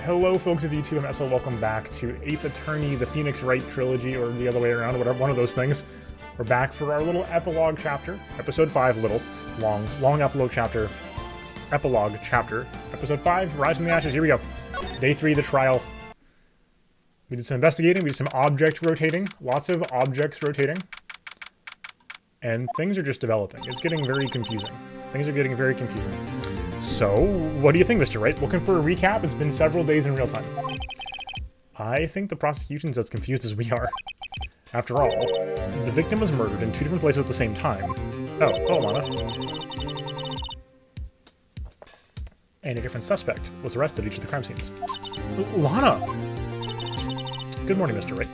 Hello folks of YouTube, I'm SL, welcome back to Ace Attorney, the Phoenix Wright trilogy, or the other way around, whatever, one of those things. We're back for our little epilogue chapter, episode 5, long epilogue chapter, episode 5, Rise from the Ashes, here we go. Day 3, the trial. We did some investigating, we did some object rotating, lots of objects rotating. And things are just developing. It's getting very confusing. Things are getting very confusing. So, what do you think, Mr. Wright? Looking for a recap? It's been several days in real time. I think the prosecution's as confused as we are. After all, the victim was murdered in 2 different places at the same time. Oh, Lana. And a different suspect was arrested at each of the crime scenes. Lana! Good morning, Mr. Wright.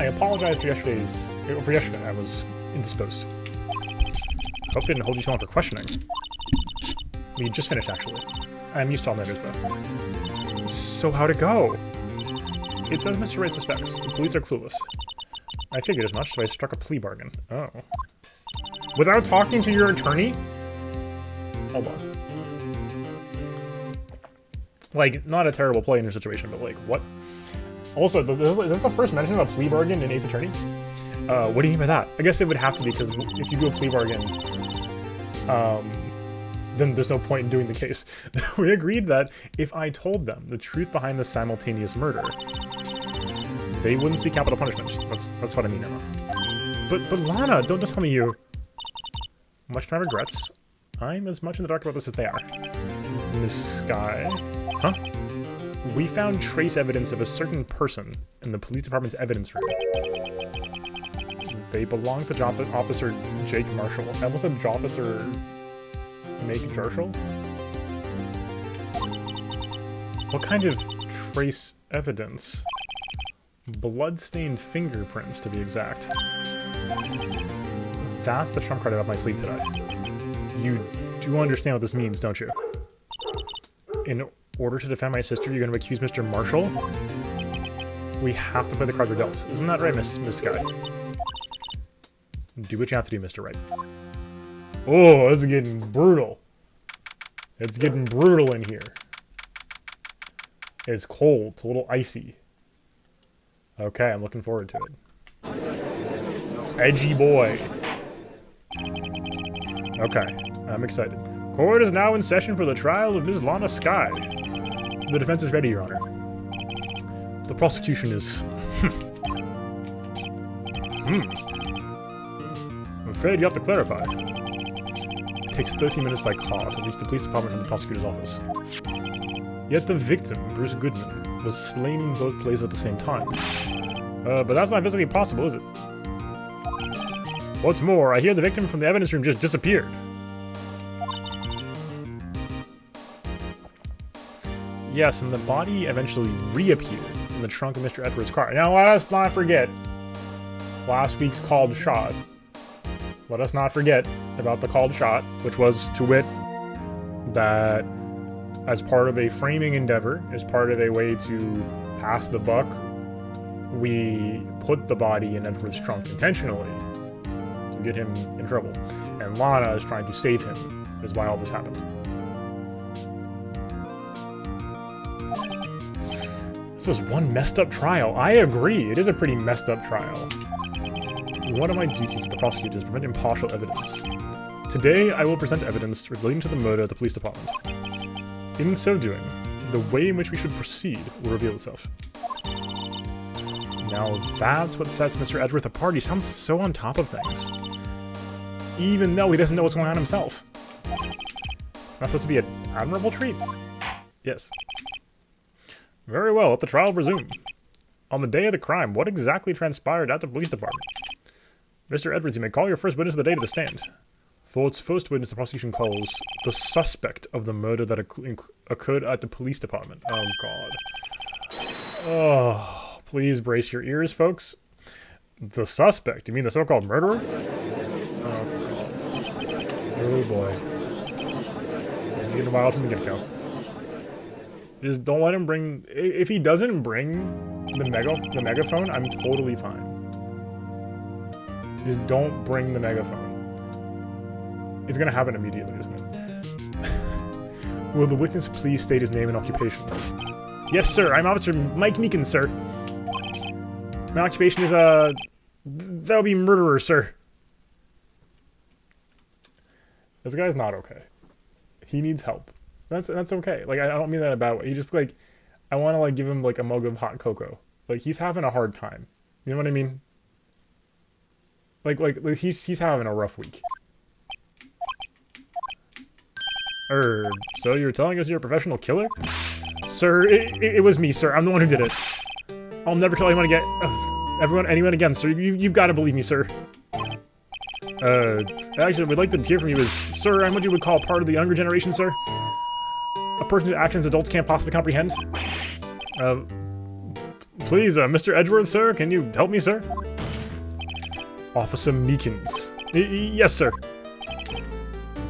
I apologize for yesterday. I was indisposed. Hope I didn't hold you too long for questioning. We just finished, actually. I'm used to all-nighters, though. So how'd it go? It does Mr. Wright suspects. The police are clueless. I figured as much, so I struck a plea bargain. Oh. Without talking to your attorney? Hold on. Like, not a terrible play in your situation, but like, what? Also, is this the first mention of a plea bargain in Ace Attorney? What do you mean by that? I guess it would have to be, because if you do a plea bargain, then there's no point in doing the case. We agreed that if I told them the truth behind the simultaneous murder, they wouldn't see capital punishment. That's what I mean, Emma. But Lana, don't tell me you... Much to my regrets, I'm as much in the dark about this as they are. Miss Sky? Huh? We found trace evidence of a certain person in the police department's evidence room. They belong to Officer Jake Marshall. I almost said Officer Make Jarshall? What kind of trace evidence? Blood-stained fingerprints, to be exact. That's the trump card I have up my sleeve today. You do understand what this means, don't you? In order to defend my sister, you're going to accuse Mr. Marshall? We have to play the cards we're dealt. Isn't that right, Miss Sky? Do what you have to do, Mr. Wright. Oh, this is getting brutal. It's getting brutal in here. It's cold. It's a little icy. Okay, I'm looking forward to it. Edgy boy. Okay, I'm excited. Court is now in session for the trial of Ms. Lana Sky. The defense is ready, Your Honor. The prosecution is... I'm afraid you have to clarify. It takes 13 minutes by car to reach the police department and the prosecutor's office. Yet the victim, Bruce Goodman, was slain in both places at the same time. But that's not physically possible, is it? What's more, I hear the victim from the evidence room just disappeared. Yes, and the body eventually reappeared in the trunk of Mr. Edwards' car. Now, let us not forget last week's called shot. Let us not forget about the called shot, which was, to wit, that as part of a framing endeavor, as part of a way to pass the buck, we put the body in Edward's trunk intentionally to get him in trouble. And Lana is trying to save him, is why all this happened. This is one messed up trial. I agree, it is a pretty messed up trial. One of my duties as the prosecutor is to prevent impartial evidence. Today, I will present evidence relating to the murder at the police department. In so doing, the way in which we should proceed will reveal itself. Now, that's what sets Mr. Edgeworth apart. He sounds so on top of things. Even though he doesn't know what's going on himself. That's supposed to be an admirable trait? Yes. Very well, let the trial resume. On the day of the crime, what exactly transpired at the police department? Mr. Edwards, you may call your first witness of the day to the stand. For its first witness, the prosecution calls the suspect of the murder that occurred at the police department. Oh, God. Oh, please brace your ears, folks. The suspect? You mean the so-called murderer? Oh, God. Oh, boy. It's getting wild from the get-go. Just don't let him bring... If he doesn't bring the megaphone, I'm totally fine. Just don't bring the megaphone. It's gonna happen immediately, isn't it? Will the witness please state his name and occupation? Yes, sir. I'm Officer Mike Meekins, sir. My occupation is, that would be murderer, sir. This guy's not okay. He needs help. That's okay. Like, I don't mean that in a bad way. He just, like, I want to, like, give him, like, a mug of hot cocoa. Like, he's having a hard time. You know what I mean? Like he's having a rough week. So you're telling us you're a professional killer? Sir, it was me, sir. I'm the one who did it. I'll never kill anyone again. Anyone again, sir. You've got to believe me, sir. Actually, we'd like to hear from you as, sir, I'm what you would call part of the younger generation, sir. A person whose actions adults can't possibly comprehend. Please, Mr. Edgeworth, sir, can you help me, sir? Officer Meekins. Yes, sir.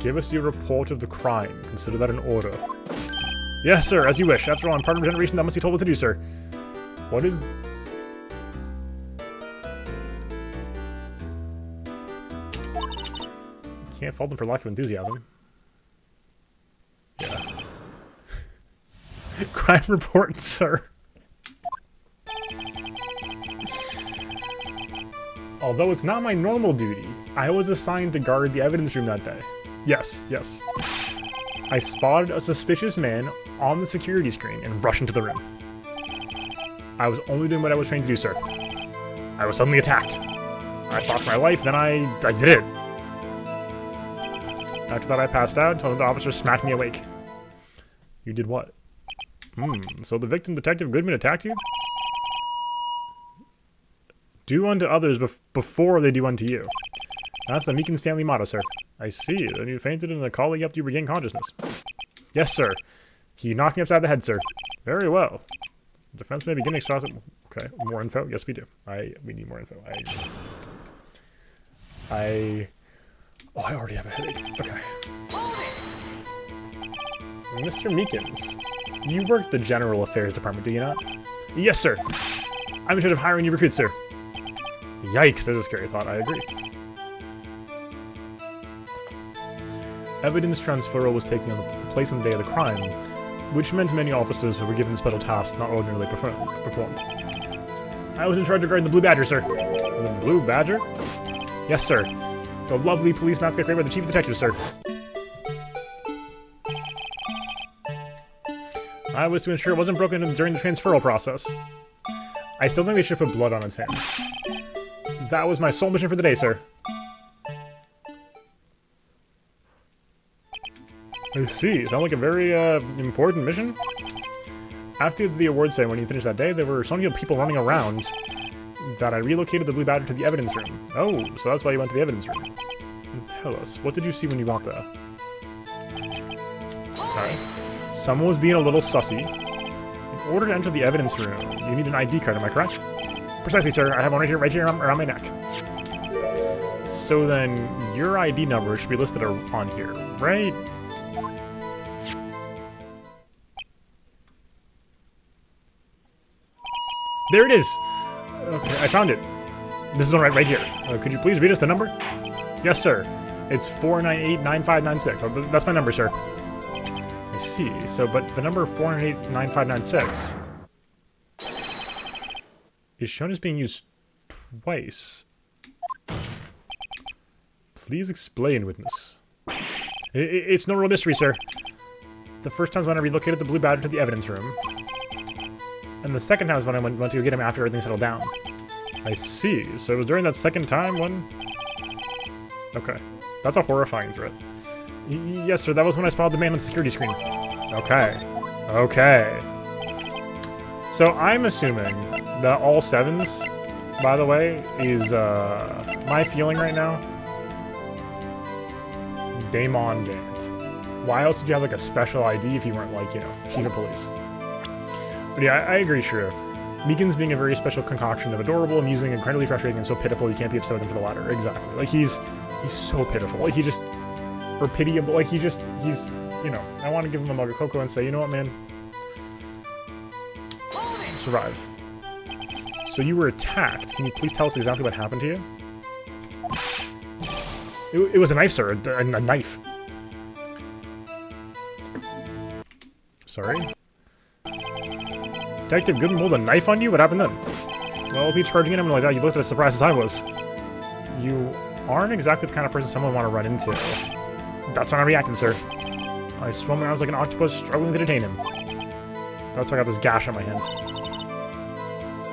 Give us your report of the crime. Consider that an order. Yes, sir, as you wish. After all, I'm part of a generation that must be told what to do, sir. What is... Can't fault them for lack of enthusiasm. Yeah. Crime report, sir. Although it's not my normal duty, I was assigned to guard the evidence room that day. Yes. I spotted a suspicious man on the security screen and rushed into the room. I was only doing what I was trained to do, sir. I was suddenly attacked. I fought for my life, then I did it. After that, I passed out until the officer smacked me awake. You did what? So the victim, Detective Goodman, attacked you? Do unto others before they do unto you. That's the Meekins family motto, sir. I see. Then you fainted and the colleague helped you regain consciousness. Yes, sir. He knocked me upside the head, sir. Very well. The defense may begin extracting... Okay, more info? Yes, we do. We need more info. I already have a headache. Okay. Mr. Meekins, you work the General Affairs Department, do you not? Yes, sir. I'm in charge of hiring new recruits, sir. Yikes, there's a scary thought, I agree. Evidence transferal was taking place on the day of the crime, which meant many officers were given special tasks not ordinarily performed. I was in charge of guarding the Blue Badger, sir. The Blue Badger? Yes, sir. The lovely police mascot created by the Chief Detective, sir. I was to ensure it wasn't broken during the transferal process. I still think they should put blood on its hands. That was my sole mission for the day, sir. I see. Sounds like a very, important mission? After the award ceremony finished that day, there were so many people running around that I relocated the Blue Badger to the evidence room. Oh, so that's why you went to the evidence room. Tell us, what did you see when you got there? Alright. Someone was being a little sussy. In order to enter the evidence room, you need an ID card, am I correct? Precisely, sir. I have one right here around my neck. So then, your ID number should be listed on here, right? There it is! Okay, I found it. This is the one right here. Could you please read us the number? Yes, sir. It's 498-9596. Oh, that's my number, sir. I see. So, but the number 498-9596 is shown as being used twice. Please explain, witness. It's no real mystery, sir. The first time was when I relocated the Blue Badger to the evidence room. And the second time was when I went to go get him after everything settled down. I see. So it was during that second time when... Okay. That's a horrifying threat. Yes, sir. That was when I spotted the man on the security screen. Okay. Okay. So I'm assuming that all sevens, by the way, is, my feeling right now. Damon Gant. Why else did you have, like, a special ID if you weren't, like, you know, chief of police? But yeah, I agree, sure. Meekins being a very special concoction of adorable, amusing, incredibly frustrating, and so pitiful you can't be upset with him for the latter. Exactly. Like, he's so pitiful. Like, he just... Or pitiable. Like, he's... You know, I want to give him a mug of cocoa and say, you know what, man? Survive. So you were attacked. Can you please tell us exactly what happened to you? It was a knife, sir. A knife. Sorry. Detective Goodman rolled a knife on you? What happened then? Well, if he charging at him like that, you looked as surprised as I was. You aren't exactly the kind of person someone would want to run into. That's when I reacted, sir. I swung around like an octopus, struggling to detain him. That's why I got this gash on my hand.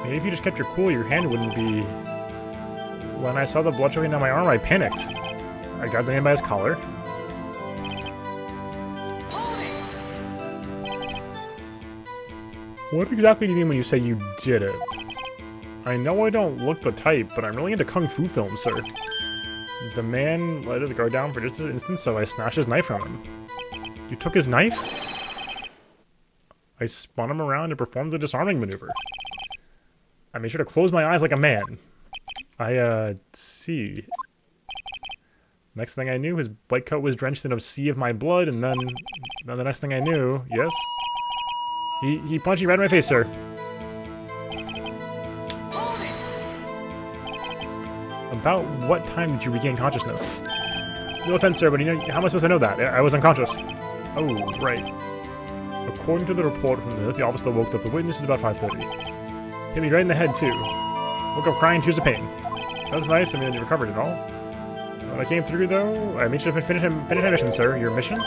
Maybe if you just kept your cool, your hand wouldn't be... When I saw the blood trickling down my arm, I panicked. I grabbed the man by his collar. What exactly do you mean when you say you did it? I know I don't look the type, but I'm really into kung fu films, sir. The man let his guard down for just an instant, so I snatched his knife from him. You took his knife? I spun him around and performed the disarming maneuver. I made sure to close my eyes like a man. See. Next thing I knew, his white coat was drenched in a sea of my blood, and then the next thing I knew, yes? He punched me right in my face, sir. About what time did you regain consciousness? No offense, sir, but you know, how am I supposed to know that? I was unconscious. Oh, right. According to the report from the office that woke up the witness, it's about 5:30. Hit me right in the head, too. Woke up crying tears of pain. That was nice, I mean, you recovered it all. When I came through, though, I made sure to finish my mission, sir. Your mission?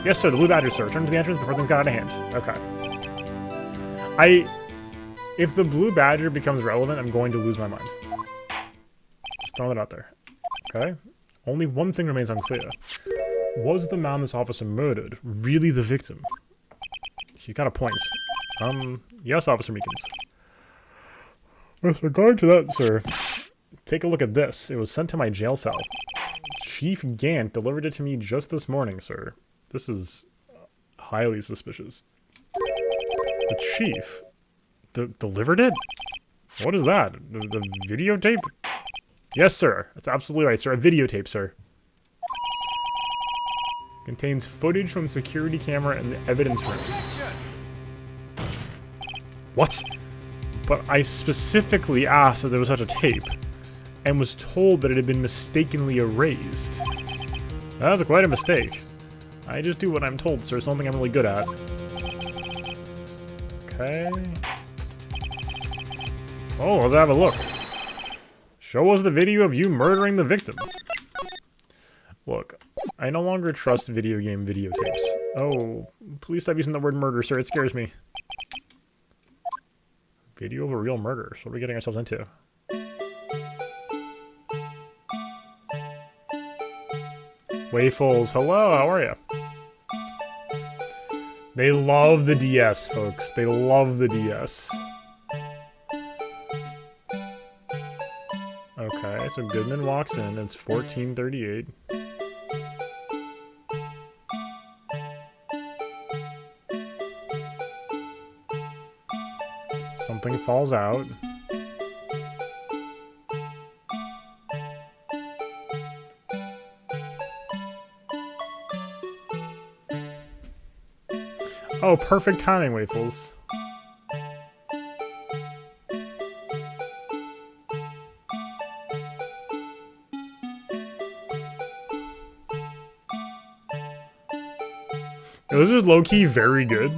Yes, sir, the Blue Badger, sir. Return to the entrance before things got out of hand. Okay. If the Blue Badger becomes relevant, I'm going to lose my mind. Just throwing it out there. Okay? Only one thing remains unclear. Was the man this officer murdered really the victim? He's got a point. Yes, Officer Meekins. With regard to that, sir, take a look at this. It was sent to my jail cell. Chief Gant delivered it to me just this morning, sir. This is highly suspicious. The chief delivered it? What is that? The videotape? Yes, sir. That's absolutely right, sir. A videotape, sir. Contains footage from the security camera in the evidence room. What? But I specifically asked if there was such a tape, and was told that it had been mistakenly erased. That was quite a mistake. I just do what I'm told, sir. It's something I'm really good at. Okay. Oh, let's have a look. Show us the video of you murdering the victim. Look, I no longer trust video game videotapes. Oh, please stop using the word murder, sir. It scares me. Video of a real murder. So what are we getting ourselves into? Wayfuls, hello, how are you? They love the DS, folks. They love the DS. Okay, so Goodman walks in. It's 14:38. Something falls out. Oh, perfect timing, Wayfuls. This is low-key very good.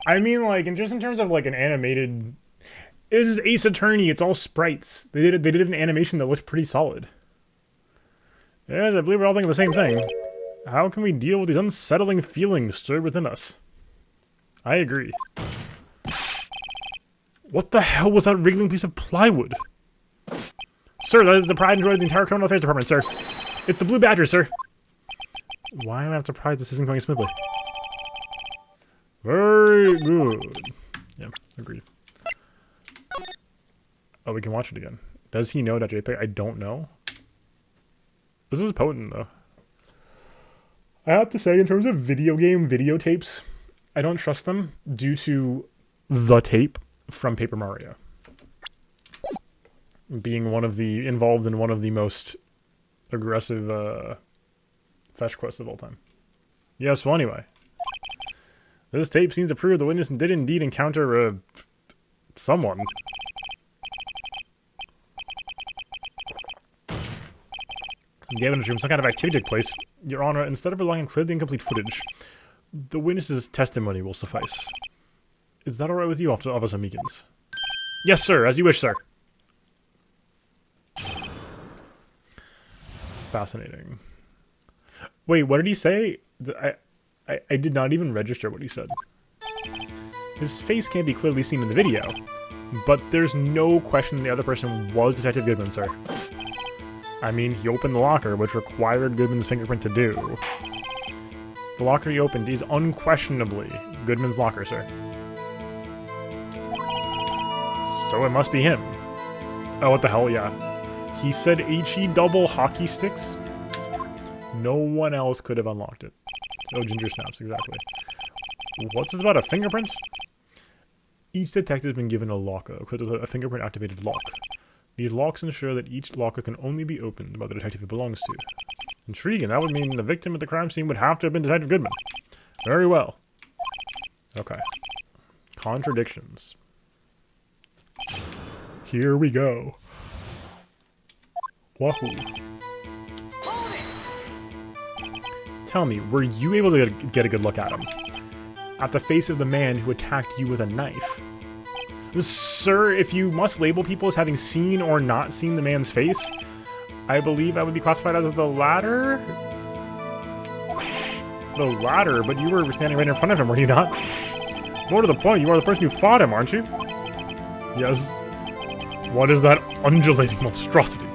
I mean, like, and just in terms of like an animated, this is Ace Attorney. It's all sprites. They did an animation that looks pretty solid. Yes, I believe we're all thinking the same thing. How can we deal with these unsettling feelings stirred within us? I agree. What the hell was that wriggling piece of plywood? Sir, that is the pride and joy of the entire criminal affairs department, sir. It's the Blue Badger, sir. Why am I surprised this isn't going smoothly? Very good. Yeah, agreed. Oh, we can watch it again. Does he know that JPEG? I don't know. This is potent, though. I have to say, in terms of video game videotapes, I don't trust them due to the tape from Paper Mario. being involved in one of the most aggressive fetch quests of all time. Yes, well anyway. This tape seems to prove the witness did indeed encounter someone. In the evidence room, some kind of activity took place. Your Honor, instead of relying on clearly incomplete footage, the witness's testimony will suffice. Is that alright with you, Officer Meekins? Yes, sir, as you wish, sir. Fascinating. Wait, what did he say? I did not even register what he said. His face can't be clearly seen in the video, but there's no question the other person was Detective Goodman, sir. I mean, he opened the locker, which required Goodman's fingerprint to do. The locker he opened is unquestionably Goodman's locker, sir. So it must be him. Oh, what the hell, yeah. He said HE double hockey sticks? No one else could have unlocked it. Oh, ginger snaps, exactly. What's this about a fingerprint? Each detective has been given a locker, equipped with a fingerprint-activated lock. These locks ensure that each locker can only be opened by the detective it belongs to. Intriguing, that would mean the victim at the crime scene would have to have been Detective Goodman. Very well. Okay. Contradictions. Here we go. Wahoo. Tell me, were you able to get a good look at him? At the face of the man who attacked you with a knife? Sir, if you must label people as having seen or not seen the man's face, I believe I would be classified as the latter? The latter? But you were standing right in front of him, were you not? More to the point, you are the person who fought him, aren't you? Yes. What is that undulating monstrosity?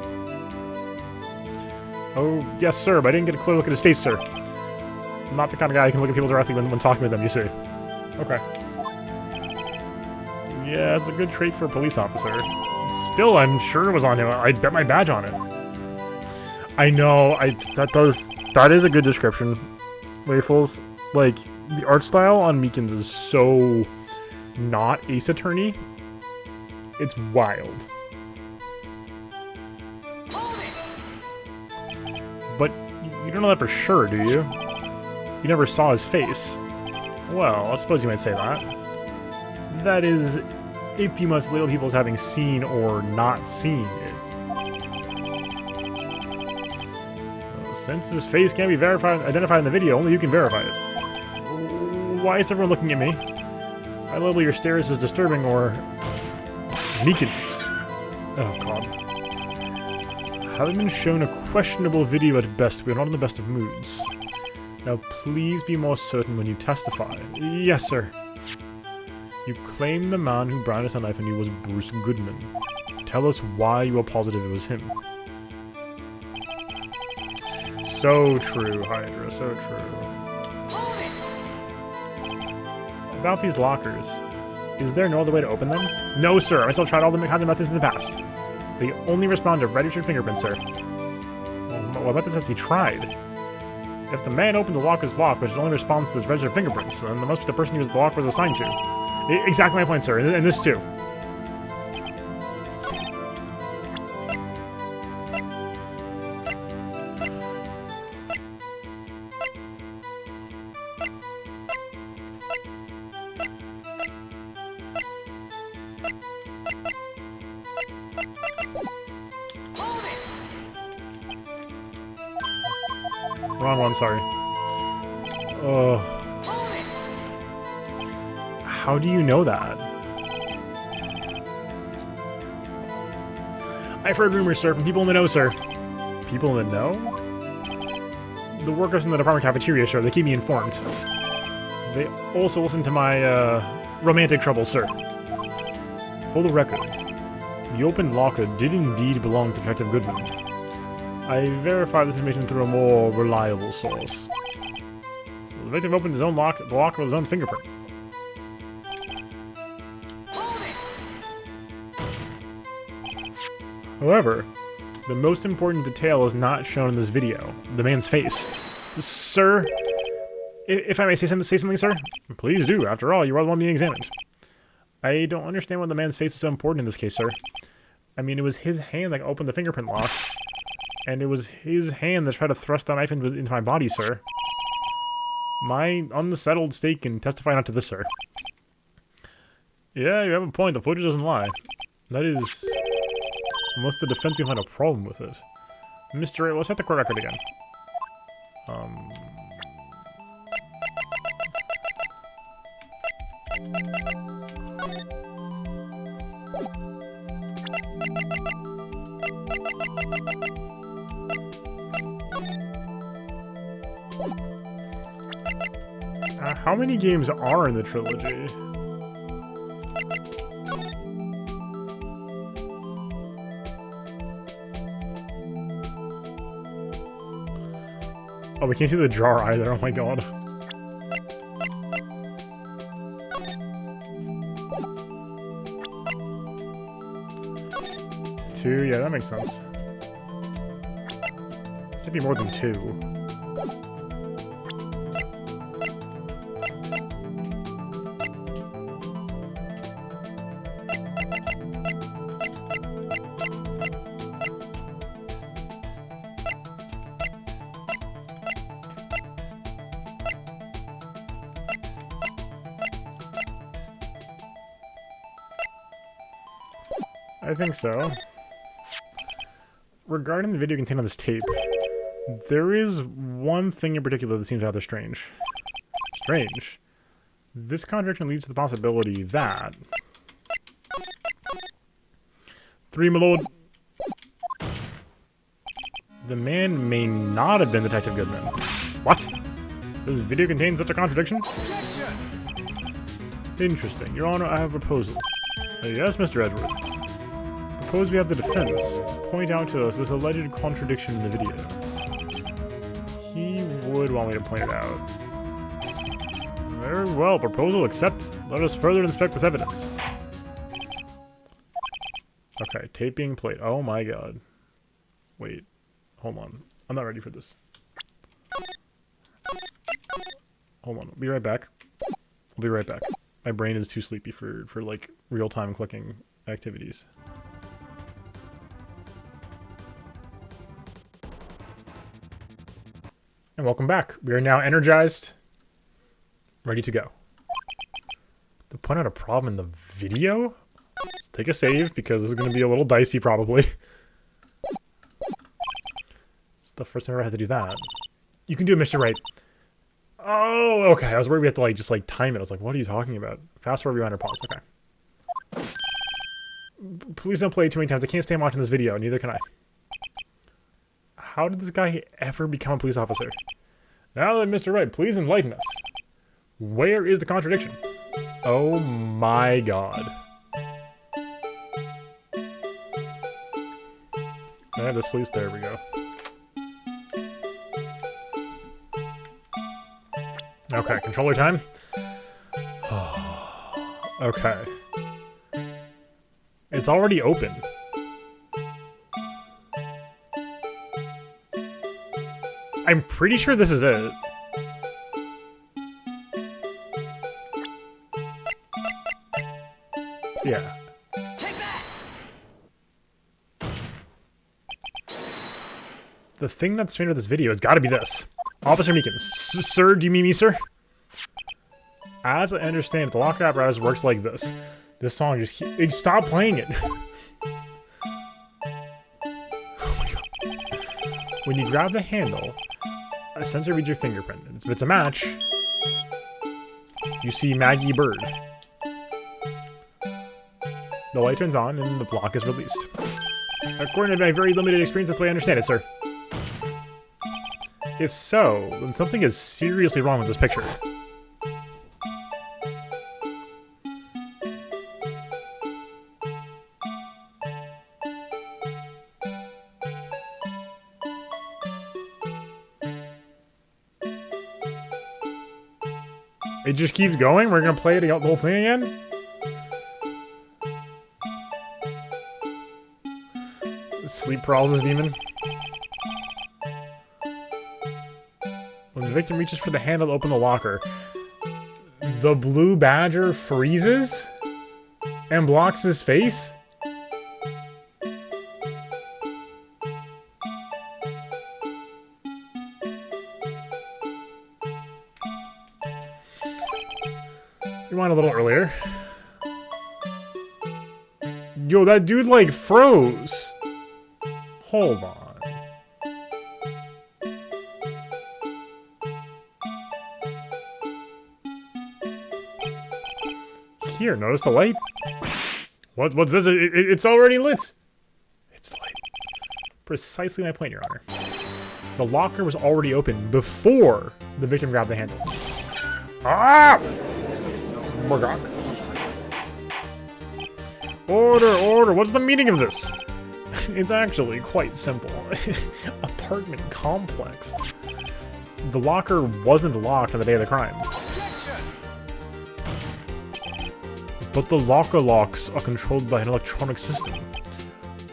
Oh, yes, sir, but I didn't get a clear look at his face, sir. I'm not the kind of guy who can look at people directly when talking with them, you see. Okay. Yeah, it's a good trait for a police officer. Still, I'm sure it was on him. I'd bet my badge on it. I know, that is a good description, Waffles. Like, the art style on Meekins is so not Ace Attorney. It's wild. But you don't know that for sure, do you? You never saw his face. Well, I suppose you might say that. That is, if you must label people as having seen or not seen it. Since his face can't be identified in the video, only you can verify it. Why is everyone looking at me? I label your stares as disturbing or... Meekins. Oh, God. Having been shown a questionable video at best, we are not in the best of moods. Now, please be more certain when you testify. Yes, sir. You claim the man who brandished a knife on you was Bruce Goodman. Tell us why you are positive it was him. So true, Hydra, so true. About these lockers. Is there no other way to open them? No, sir. I still tried all the kinds of methods in the past. They only respond to registered fingerprints, sir. Well, what methods has he tried? If the man opened the locker's lock, which only responds to those registered fingerprints, then the most the person who the lock was assigned to. Exactly my point, sir. And this too. Wrong one, sorry. How do you know that? I've heard rumors, sir, from people in the know, sir. People in the know? The workers in the department cafeteria, sir. They keep me informed. They also listen to my, romantic troubles, sir. For the record, the opened locker did indeed belong to Detective Goodman. I verified this information through a more reliable source. So the victim opened his own the locker with his own fingerprint. However, the most important detail is not shown in this video. The man's face. Sir, if I may say something, sir? Please do. After all, you are the one being examined. I don't understand why the man's face is so important in this case, sir. I mean, it was his hand that opened the fingerprint lock. And it was his hand that tried to thrust the knife into my body, sir. My unsettled state can testify not to this, sir. Yeah, you have a point. The footage doesn't lie. That is... Unless the defense even had a problem with it. Mr. A, let's set the court record again. How many games are in the trilogy? Oh, we can't see the jar either. Oh my god. Two, yeah, that makes sense. Should be more than two. I think so. Regarding the video contained on this tape, there is one thing in particular that seems rather strange. Strange. This contradiction leads to the possibility that... 3, my lord. The man may not have been Detective Goodman. What? Does this video contain such a contradiction? Interesting. Your Honor, I have a proposal. Yes, Mr. Edgeworth. Suppose we have the defense point out to us this alleged contradiction in the video. He would want me to point it out. Very well, proposal accepted. Let us further inspect this evidence. Okay, tape being played. Oh my god. Wait, hold on. I'm not ready for this. Hold on, I'll be right back. I'll be right back. My brain is too sleepy for like real-time clicking activities. And welcome back. We are now energized, ready to go. To point out a problem in the video? Let's take a save, because this is going to be a little dicey, probably. It's the first time I ever had to do that. You can do it, Mr. Wright. Oh, okay. I was worried we had to, like, just, like, time it. I was like, what are you talking about? Fast forward, rewind, or pause. Okay. Please don't play it too many times. I can't stand watching this video. Neither can I. How did this guy ever become a police officer? Now then, Mr. Wright, please enlighten us. Where is the contradiction? Oh my god. Can I have this, please? There we go. Okay, controller time. Okay. It's already open. I'm pretty sure this is it. Yeah. Take that! The thing that's strange with this video has got to be this. Officer Meekins. Sir, do you mean me, sir? As I understand it, the locker apparatus works like this. This song just stop playing it. Oh my god. When you grab the handle, a sensor reads your fingerprint. And if it's a match, you see Maggie Bird. The light turns on and the block is released. According to my very limited experience, that's the way I understand it, sir. If so, then something is seriously wrong with this picture. It just keeps going? We're gonna play it the whole thing again? Sleep paralysis demon. When the victim reaches for the handle to open the locker, the blue badger freezes and blocks his face? Rewind a little earlier. Yo, that dude, like, froze. Hold on. Here, notice the light? What's this? It's already lit. It's lit. Precisely my point, Your Honor. The locker was already open before the victim grabbed the handle. Ah! Morgok. Order! What's the meaning of this? It's actually quite simple. Apartment complex. The locker wasn't locked on the day of the crime. But the locker locks are controlled by an electronic system.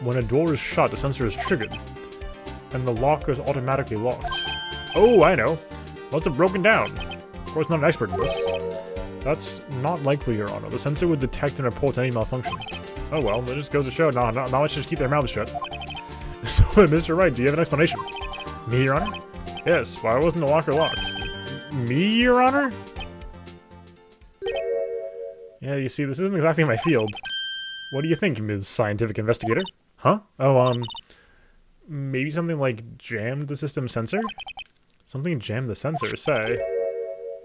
When a door is shut, a sensor is triggered, and the locker is automatically locked. Oh, I know. Must have broken down. Of course, I'm not an expert in this. That's not likely, Your Honor. The sensor would detect and report any malfunction. Oh well, that just goes to show. Not much to just keep their mouths shut. So, Mr. Wright, do you have an explanation? Me, Your Honor? Yes, why wasn't the locker locked? Me, Your Honor? Yeah, you see, this isn't exactly my field. What do you think, Ms. Scientific Investigator? Huh? Oh, maybe something like jammed the system sensor? Something jammed the sensor, say.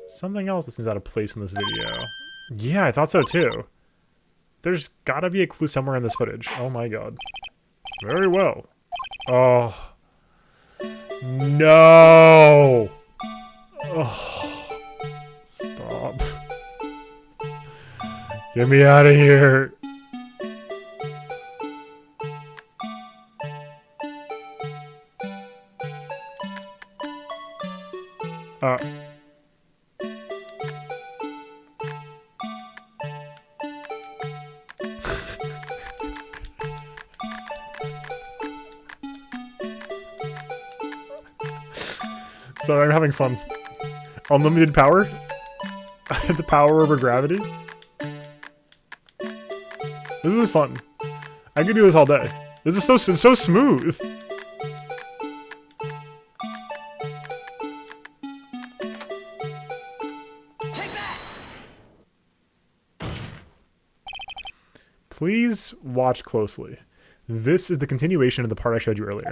Something else that seems out of place in this video. Yeah, I thought so too. There's gotta be a clue somewhere in this footage. Oh my god. Very well. Oh. No! Oh. Stop. Get me out of here. Sorry, I'm having fun. Unlimited power? I have the power over gravity? This is fun. I could do this all day. This is so smooth. Take that! Please watch closely. This is the continuation of the part I showed you earlier.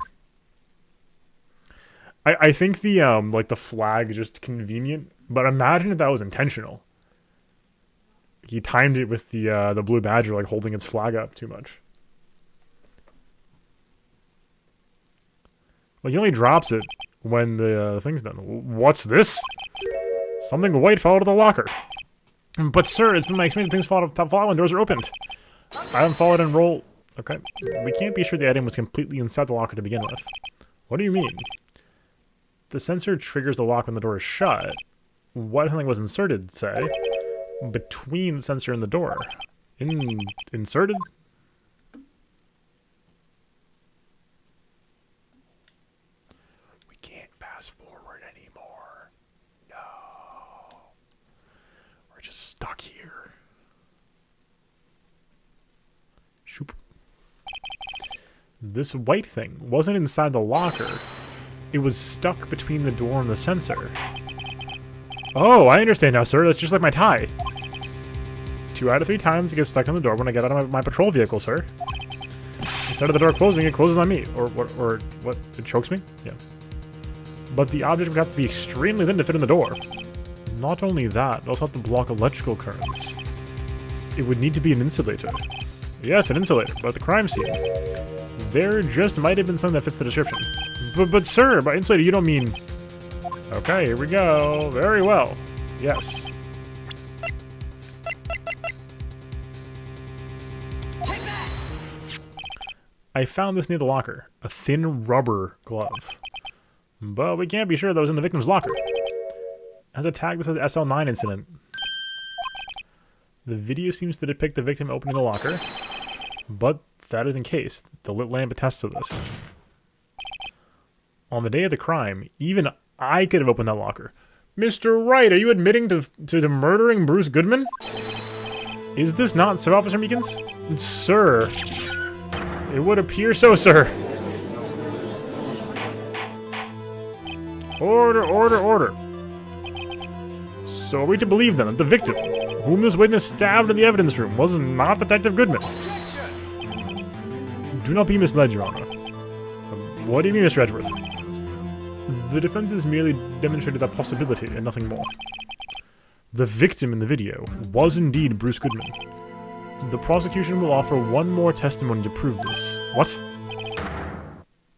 I think the like the flag is just convenient, but imagine if that was intentional. He timed it with the blue badger like holding its flag up too much. Like he only drops it when the thing's done. What's this? Something white fell out of the locker. But sir, it's been my experience that things fall out when doors are opened. I haven't followed and roll. Okay, we can't be sure the item was completely inside the locker to begin with. What do you mean? The sensor triggers the lock when the door is shut. What something was inserted, say, between the sensor and the door? Inserted? We can't fast forward anymore. No. We're just stuck here. Shoop. This white thing wasn't inside the locker. It was stuck between the door and the sensor. Oh, I understand now, sir. That's just like my tie. 2 out of 3 times it gets stuck on the door when I get out of my patrol vehicle, sir. Instead of the door closing, it closes on me. Or what? It chokes me? Yeah. But the object would have to be extremely thin to fit in the door. Not only that, it also have to block electrical currents. It would need to be an insulator. Yes, an insulator, but at the crime scene, there just might have been something that fits the description. But sir, by insulator you don't mean... Okay, here we go. Very well. Yes. Take that! I found this near the locker. A thin rubber glove. But we can't be sure that was in the victim's locker. It has a tag that says SL9 incident. The video seems to depict the victim opening the locker, but that is encased. The lit lamp attests to this. On the day of the crime, even I could have opened that locker. Mr. Wright, are you admitting to murdering Bruce Goodman? Is this not Sub Officer Meekins? Sir. It would appear so, sir. Order, order, order. So are we to believe then that the victim, whom this witness stabbed in the evidence room was not Detective Goodman. Do not be misled, Your Honor. What do you mean, Mr. Edgeworth? The defense has merely demonstrated that possibility and nothing more. The victim in the video was indeed Bruce Goodman. The prosecution will offer one more testimony to prove this. What?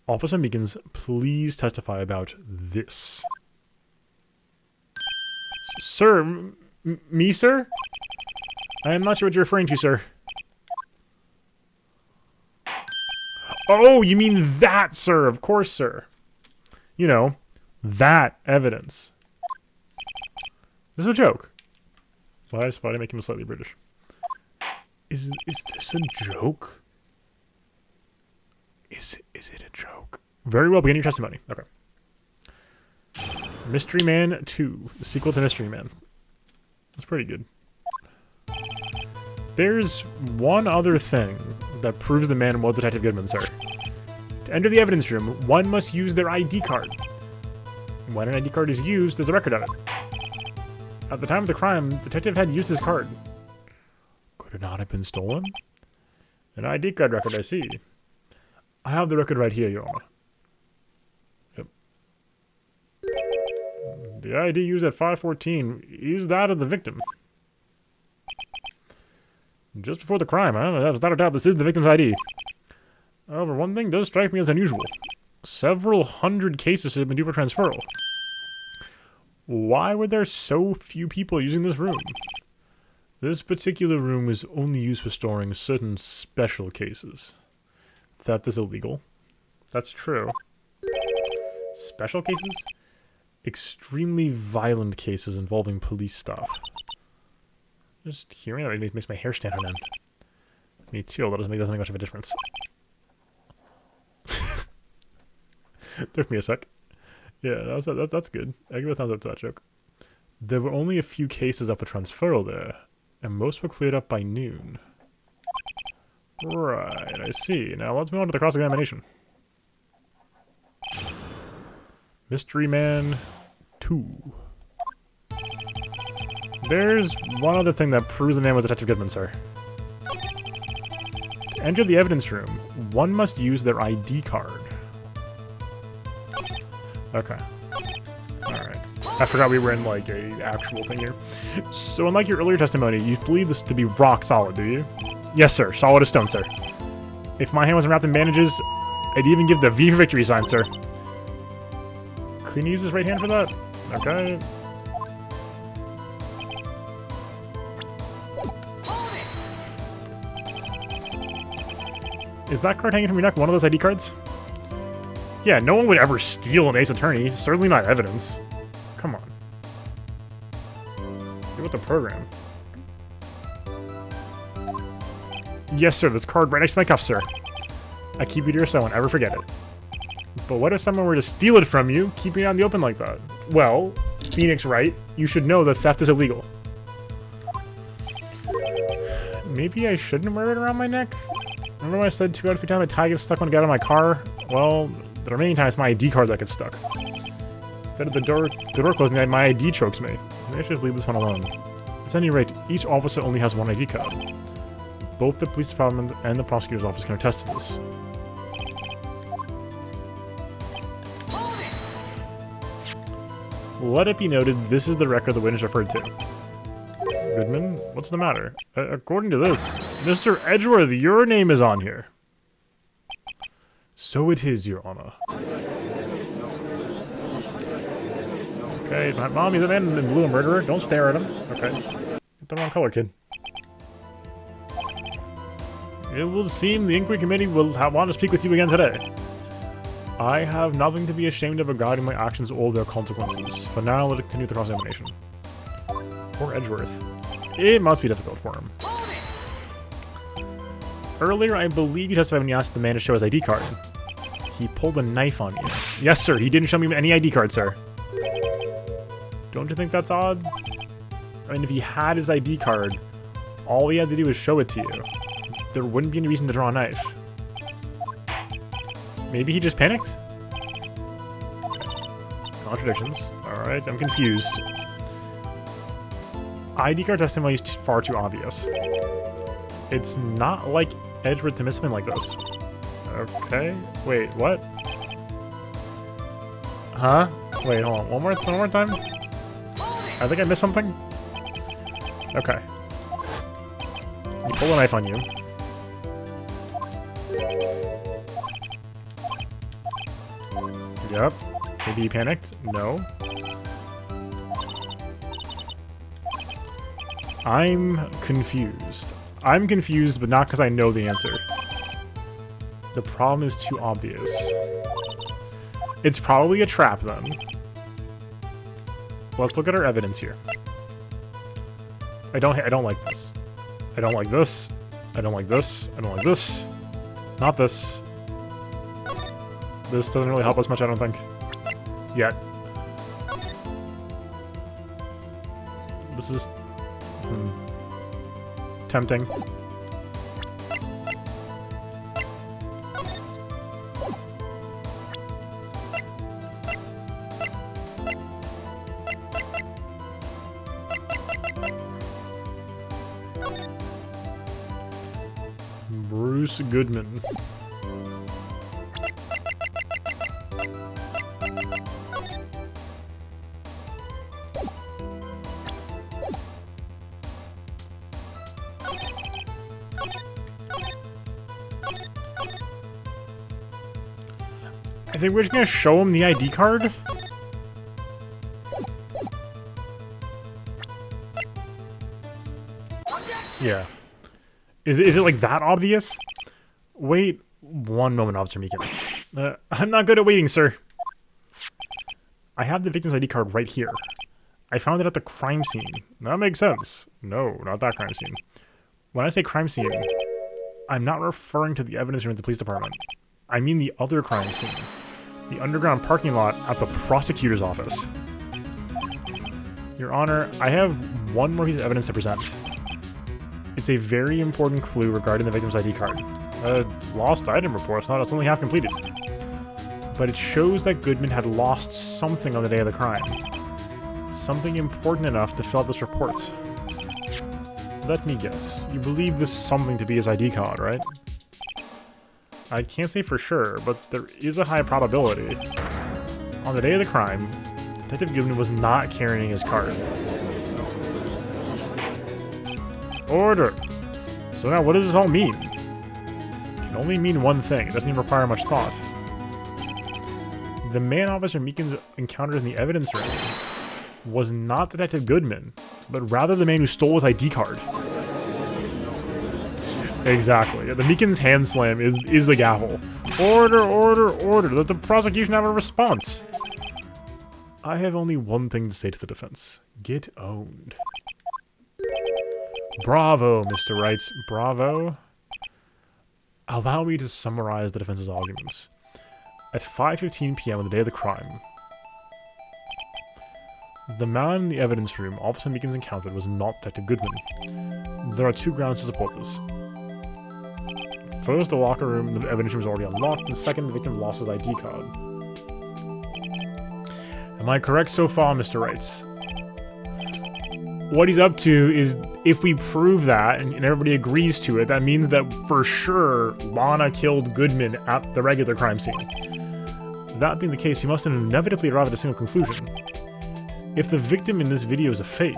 Officer Meekins, please testify about this. Sir? Me, sir? I am not sure what you're referring to, sir. Oh, you mean that, sir. Of course, sir. You know, that evidence. This is a joke. Why did I make him slightly British? Is this a joke? Is it a joke? Very well, begin your testimony. Okay. Mystery Man 2, the sequel to Mystery Man. That's pretty good. There's one other thing that proves the man was Detective Goodman, sir. To enter the evidence room, one must use their ID card. When an ID card is used, there's a record of it. At the time of the crime, the detective had used his card. Could it not have been stolen? An ID card record, I see. I have the record right here, Your Honor. Yep. The ID used at 514 is that of the victim. Just before the crime, without a doubt, this is the victim's ID. However, one thing does strike me as unusual. Several hundred cases have been due for transferal. Why were there so few people using this room? This particular room is only used for storing certain special cases. Theft is illegal. That's true. Special cases? Extremely violent cases involving police staff. Just hearing that makes my hair stand on end. Me too, although it doesn't make much of a difference. Took me a sec. Yeah, that's good. I give a thumbs up to that joke. There were only a few cases up for transferal there, and most were cleared up by noon. Right, I see. Now let's move on to the cross-examination. Mystery Man 2. There's one other thing that proves the man was Detective Goodman, sir. To enter the evidence room, one must use their ID card. Okay. Alright. I forgot we were in, like, a actual thing here. So, unlike your earlier testimony, you believe this to be rock solid, do you? Yes, sir. Solid as stone, sir. If my hand wasn't wrapped in bandages, I'd even give the V for victory sign, sir. Can you use his right hand for that? Okay. Is that card hanging from your neck one of those ID cards? Yeah, no one would ever steal an Ace Attorney. Certainly not evidence. Come on. Get with the program. Yes, sir. This card right next to my cuff, sir. I keep it here so I won't ever forget it. But what if someone were to steal it from you, keeping it out in the open like that? Well, Phoenix Wright, you should know that theft is illegal. Maybe I shouldn't wear it around my neck? Remember when I said 2 out of 3 times my tie gets stuck when I get out of my car? Well, the remaining times my ID card that gets stuck. Instead of the door closing, my ID chokes me. Maybe I should just leave this one alone. At any rate, each officer only has one ID card. Both the police department and the prosecutor's office can attest to this. Let it be noted, this is the record the witness referred to. Goodman, what's the matter? According to this, Mr. Edgeworth, your name is on here. So it is, Your Honor. Okay, my mom, he's a man in blue, a murderer. Don't stare at him. Okay. Get the wrong color, kid. It will seem the inquiry committee will want to speak with you again today. I have nothing to be ashamed of regarding my actions or their consequences. For now, let's continue the cross-examination. Poor Edgeworth. It must be difficult for him. Earlier, I believe you testified when you asked the man to show his ID card. He pulled a knife on you. Yes, sir. He didn't show me any ID card, sir. Don't you think that's odd? I mean, if he had his ID card, all he had to do was show it to you. There wouldn't be any reason to draw a knife. Maybe he just panicked? Contradictions. Alright, I'm confused. ID card testimony is far too obvious. It's not like Edgeworth to miss something like this. Okay. Wait, what? Huh? Wait, hold on. One more time? I think I missed something? Okay. You pull a knife on you. Yep. Maybe you panicked? No. I'm confused. I'm confused, but not because I know the answer. The problem is too obvious. It's probably a trap, then. Let's look at our evidence here. I don't like this. I don't like this. I don't like this. I don't like this. Not this. This doesn't really help us much, I don't think. Yet. This is... tempting. Bruce Goodman. I think we're just gonna show him the ID card. Yeah. Is it like that obvious? Wait one moment, Officer Meekins. I'm not good at waiting, sir. I have the victim's ID card right here. I found it at the crime scene. That makes sense. No, not that crime scene. When I say crime scene, I'm not referring to the evidence room at the police department. I mean the other crime scene. The underground parking lot at the prosecutor's office. Your Honor, I have one more piece of evidence to present. It's a very important clue regarding the victim's ID card. A lost item report, it's only half completed. But it shows that Goodman had lost something on the day of the crime. Something important enough to fill out this report. Let me guess. You believe this something to be his ID card, right? I can't say for sure, but there is a high probability. On the day of the crime, Detective Goodman was not carrying his card. Order! So now what does this all mean? It can only mean one thing. It doesn't even require much thought. The man Officer Meekins encountered in the evidence room was not Detective Goodman, but rather the man who stole his ID card. Exactly. Yeah, the Meekins hand slam is the gavel. Order, order, order. Let the prosecution have a response. I have only one thing to say to the defense. Get owned. Bravo, Mr. Wrights. Bravo. Allow me to summarize the defense's arguments. At 5:15 p.m. on the day of the crime, the man in the evidence room Officer Meekins encountered was not Detective Goodman. There are two grounds to support this. First, the locker room, the evidence room was already unlocked, and second, the victim lost his ID card. Am I correct so far, Mr. Wrights? What he's up to is, if we prove that, and everybody agrees to it, that means that for sure, Lana killed Goodman at the regular crime scene. That being the case, you must inevitably arrive at a single conclusion. If the victim in this video is a fake,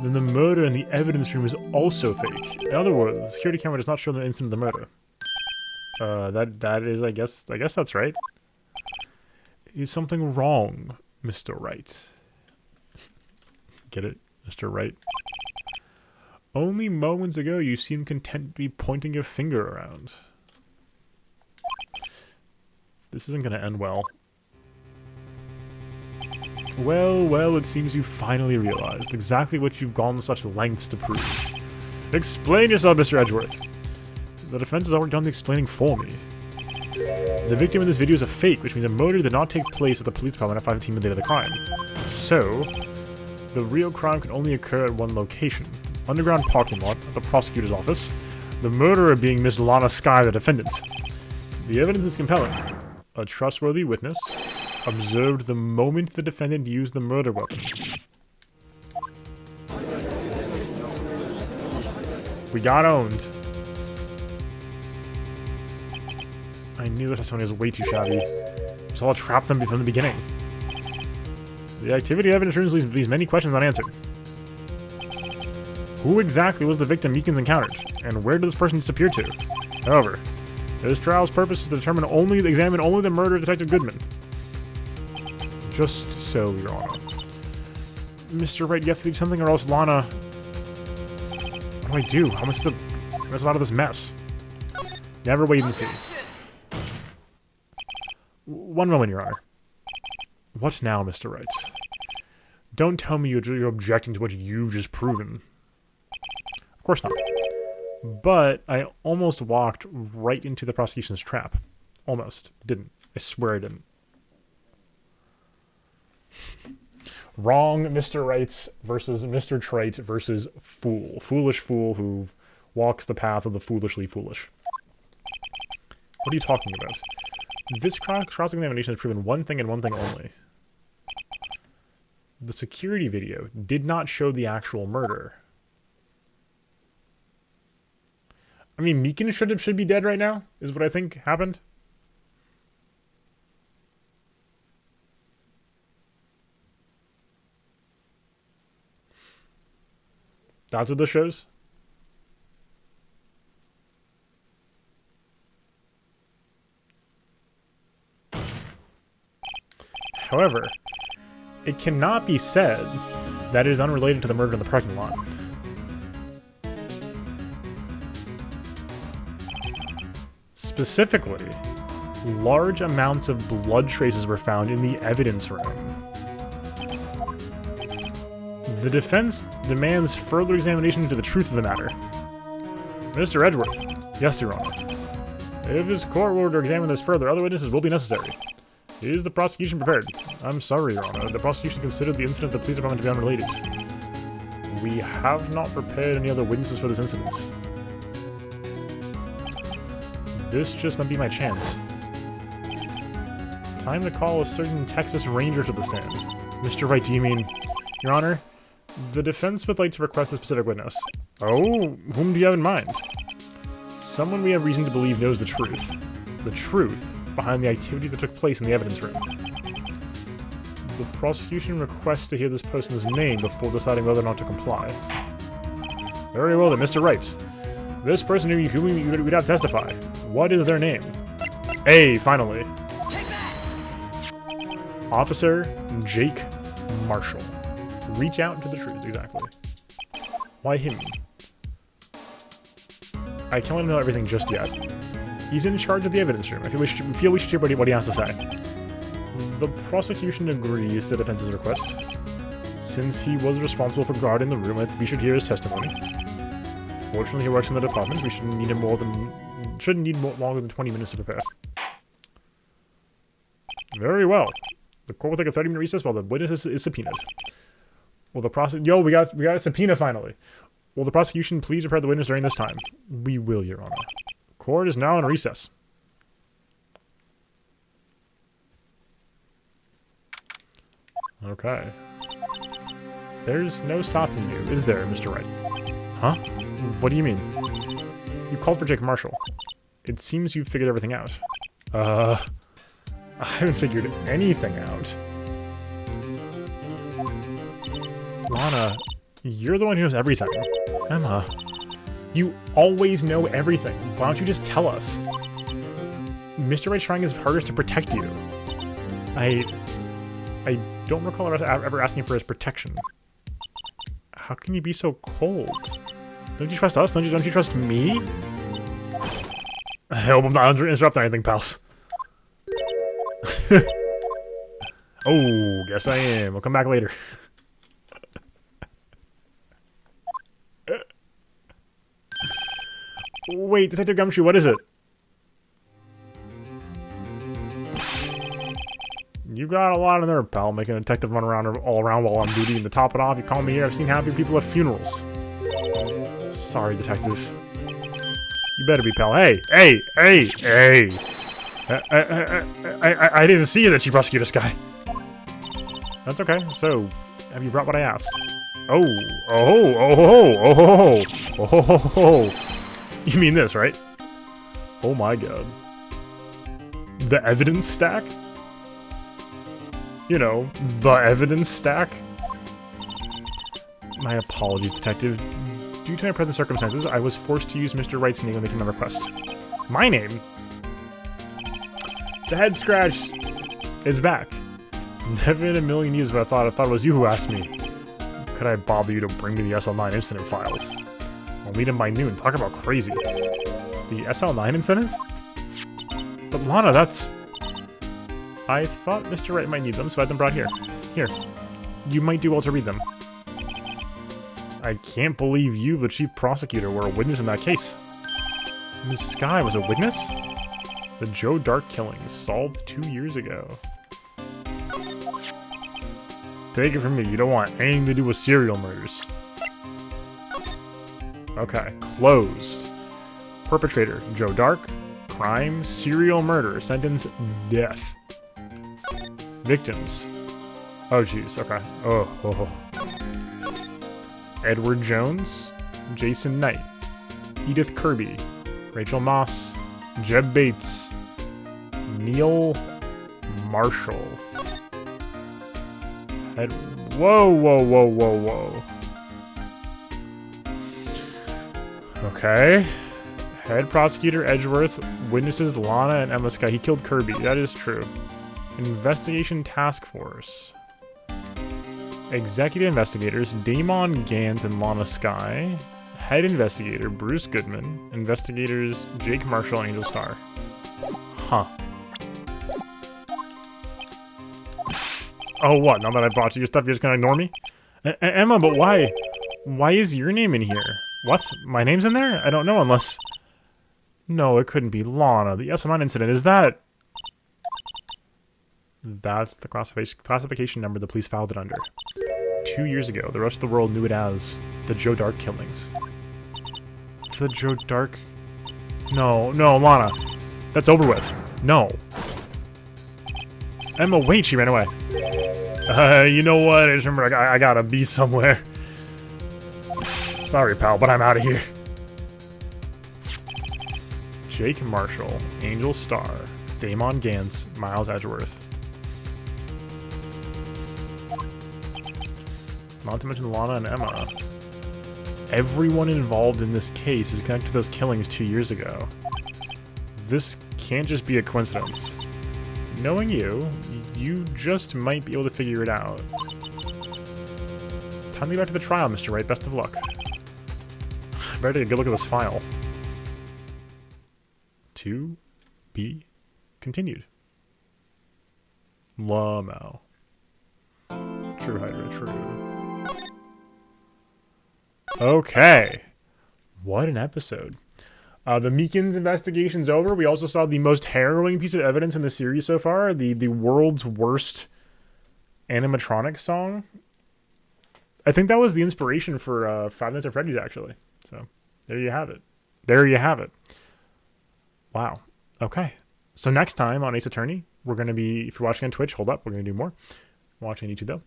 then the murder in the evidence room is also fake. In other words, the security camera does not show the instant of the murder. That is, I guess that's right. Is something wrong, Mr. Wright? Get it, Mr. Wright? Only moments ago you seemed content to be pointing your finger around. This isn't gonna end well. Well, it seems you finally realized exactly what you've gone to such lengths to prove. Explain yourself, Mr. Edgeworth. The defense has already done the explaining for me. The victim in this video is a fake, which means a murder did not take place at the police department at 5:15 the day of the crime. So, the real crime could only occur at one location. Underground parking lot at the prosecutor's office. The murderer being Miss Lana Skye, the defendant. The evidence is compelling. A trustworthy witness observed the moment the defendant used the murder weapon. We got owned. I knew the testimony was way too shabby. So I'll trap them from the beginning. The activity evidence rooms leaves many questions unanswered. Who exactly was the victim Meekins encountered? And where did this person disappear to? However, this trial's purpose is to examine only the murder of Detective Goodman. Just so, Your Honor. Mr. Wright, you have to do something or else Lana... What do I do? How much to mess out of this mess? Never wait and see. One moment, Your Honor. What now, Mr. Wright? Don't tell me you're objecting to what you've just proven. Of course not. But I almost walked right into the prosecution's trap. Almost. Didn't. I swear I didn't. Wrong Mr. Wrights versus Mr. Trite versus Fool. Foolish fool who walks the path of the foolishly foolish. What are you talking about? This cross-examination has proven one thing and one thing only. The security video did not show the actual murder. I mean, Meekin should be dead right now, is what I think happened. That's what this shows? However, it cannot be said that it is unrelated to the murder in the parking lot. Specifically, large amounts of blood traces were found in the evidence room. The defense demands further examination into the truth of the matter. Mr. Edgeworth. Yes, Your Honor. If this court were to examine this further, other witnesses will be necessary. Is the prosecution prepared? I'm sorry, Your Honor. The prosecution considered the incident of the police department to be unrelated. We have not prepared any other witnesses for this incident. This just might be my chance. Time to call a certain Texas Ranger to the stand. Mr. Wright, do you mean... Your Honor, the defense would like to request a specific witness. Oh, whom do you have in mind? Someone we have reason to believe knows the truth. The truth behind the activities that took place in the evidence room. The prosecution requests to hear this person's name before deciding whether or not to comply. Very well then, Mr. Wright. This person who you would have to testify. What is their name? A, finally. Officer Jake Marshall. Reach out to the truth, exactly. Why him? I can't let him know everything just yet. He's in charge of the evidence room. I feel we should hear what he has to say. The prosecution agrees to the defense's request. Since he was responsible for guarding the room, we should hear his testimony. Fortunately, he works in the department. We shouldn't need longer than 20 minutes to prepare. Very well. The court will take a 30-minute recess while the witness is subpoenaed. Will the Yo, we got a subpoena finally. Will the prosecution please prepare the witness during this time? We will, Your Honor. Court is now in recess. Okay. There's no stopping you, is there, Mr. Wright? Huh? What do you mean? You called for Jake Marshall. It seems you've figured everything out. I haven't figured anything out. Lana, you're the one who knows everything. Emma, you always know everything. Why don't you just tell us? Mr. Wright's trying his hardest to protect you. I don't recall ever asking for his protection. How can you be so cold? Don't you trust us? Don't you trust me? I hope I'm not interrupting anything, pals. Oh, guess I am. We'll come back later. Wait, Detective Gumshoe, what is it? You got a lot of nerve, pal, making a detective run around all around while on duty, and to top it off, you call me here. I've seen happier people at funerals. Sorry, detective. You better be, pal. Hey! I didn't see you that you prosecute this guy. That's okay. So, have you brought what I asked? Oh, oh, oh, oh, oh, oh, oh. You mean this, right? Oh my god. The evidence stack? You know, the evidence stack? My apologies, Detective. Due to my present circumstances, I was forced to use Mr. Wright's name when making my request. My name? The head scratch is back. Never in a million years would I thought it was you who asked me. Could I bother you to bring me the SL9 incident files? I'll meet him by noon. Talk about crazy. The SL9 incident? But Lana, that's... I thought Mr. Wright might need them, so I had them brought here. Here. You might do well to read them. I can't believe you, the chief prosecutor, were a witness in that case. Ms. Sky was a witness? The Joe Dark killings, solved 2 years ago. Take it from me, you don't want anything to do with serial murders. Okay, closed. Perpetrator, Joe Dark. Crime, serial murder. Sentence, death. Victims. Oh, jeez, okay. Oh. Edward Jones. Jason Knight. Edith Kirby. Rachel Moss. Jeb Bates. Neil Marshall. Whoa. Okay. Head prosecutor Edgeworth, witnesses Lana and Emma Sky. He killed Kirby, that is true. Investigation task force. Executive investigators Damon Gant and Lana Sky. Head investigator Bruce Goodman. Investigators Jake Marshall and Angel Star. Huh. Oh, what? Now that I brought you your stuff, you're just gonna ignore me? Emma, but why? Why is your name in here? What? My name's in there? I don't know unless... No, it couldn't be Lana. The SL9 incident, is that... That's the classification number the police filed it under. 2 years ago, the rest of the world knew it as the Joe Dark killings. The Joe Dark... No, Lana. That's over with. No. Emma, wait, she ran away. You know what? I just remember I gotta be somewhere. Sorry, pal, but I'm out of here. Jake Marshall, Angel Star, Damon Gantz, Miles Edgeworth. Not to mention Lana and Emma. Everyone involved in this case is connected to those killings 2 years ago. This can't just be a coincidence. Knowing you, you just might be able to figure it out. Time to get back to the trial, Mr. Wright. Best of luck. Better take a good look at this file. To be continued. Lamau. True Hydra, true. Okay. What an episode. The Meekins investigation's over. We also saw the most harrowing piece of evidence in the series so far. The world's worst animatronic song. I think that was the inspiration for Five Nights at Freddy's, actually. So, there you have it. There you have it. Wow. Okay. So next time on Ace Attorney, we're going to be, if you're watching on Twitch, hold up, we're going to do more. Watching on YouTube, though.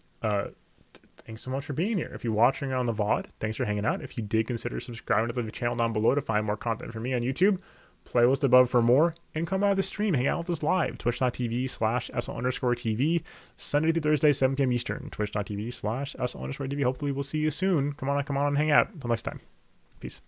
Thanks so much for being here. If you're watching on the VOD, thanks for hanging out. If you did consider subscribing to the channel down below to find more content from me on YouTube, playlist above for more, and come by the stream, hang out with us live, twitch.tv/SL_TV, Sunday through Thursday, 7 p.m. Eastern, twitch.tv/SL_TV. Hopefully we'll see you soon. Come on and hang out. Until next time. Peace.